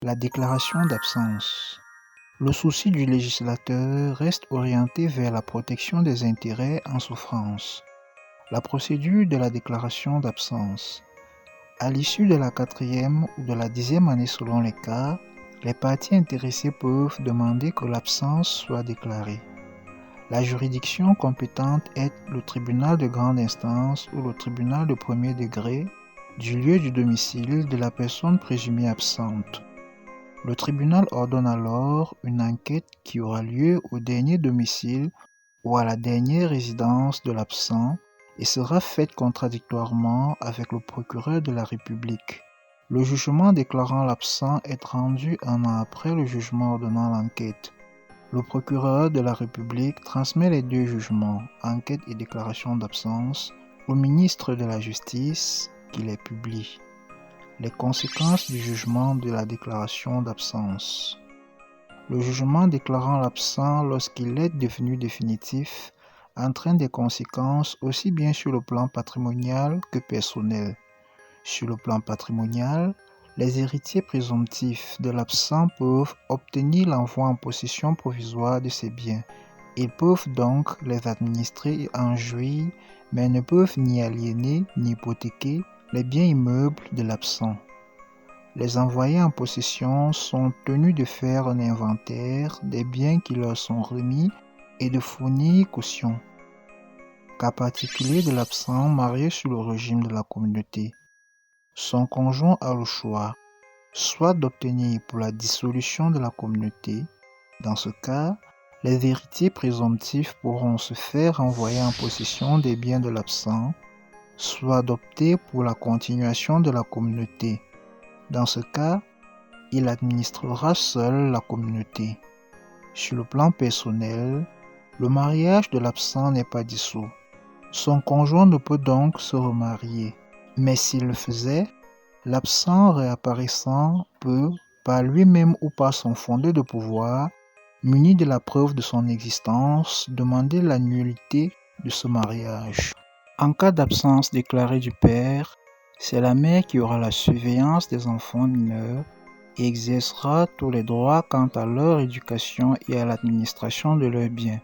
La déclaration d'absence. Le souci du législateur reste orienté vers la protection des intérêts en souffrance. La procédure de la déclaration d'absence. À l'issue de la 4e ou de la 10e année selon les cas, les parties intéressées peuvent demander que l'absence soit déclarée. La juridiction compétente est le tribunal de grande instance ou le tribunal de premier degré du lieu du domicile de la personne présumée absente. Le tribunal ordonne alors une enquête qui aura lieu au dernier domicile ou à la dernière résidence de l'absent et sera faite contradictoirement avec le procureur de la République. Le jugement déclarant l'absent est rendu un an après le jugement ordonnant l'enquête. Le procureur de la République transmet les deux jugements, enquête et déclaration d'absence, au ministre de la Justice qui les publie. Les conséquences du jugement de la déclaration d'absence. Le jugement déclarant l'absent lorsqu'il est devenu définitif entraîne des conséquences aussi bien sur le plan patrimonial que personnel. Sur le plan patrimonial, les héritiers présomptifs de l'absent peuvent obtenir l'envoi en possession provisoire de ses biens. Ils peuvent donc les administrer et en jouir, mais ne peuvent ni aliéner ni hypothéquer les biens immeubles de l'absent. Les envoyés en possession sont tenus de faire un inventaire des biens qui leur sont remis et de fournir caution. Cas particulier de l'absent marié sous le régime de la communauté. Son conjoint a le choix, soit d'obtenir pour la dissolution de la communauté. Dans ce cas, les héritiers présomptifs pourront se faire renvoyer en possession des biens de l'absent, soit d'opter pour la continuation de la communauté. Dans ce cas, il administrera seul la communauté. Sur le plan personnel, le mariage de l'absent n'est pas dissous. Son conjoint ne peut donc se remarier. Mais s'il le faisait, l'absent réapparaissant peut, par lui-même ou par son fondé de pouvoir, muni de la preuve de son existence, demander la nullité de ce mariage. En cas d'absence déclarée du père, c'est la mère qui aura la surveillance des enfants mineurs et exercera tous les droits quant à leur éducation et à l'administration de leurs biens.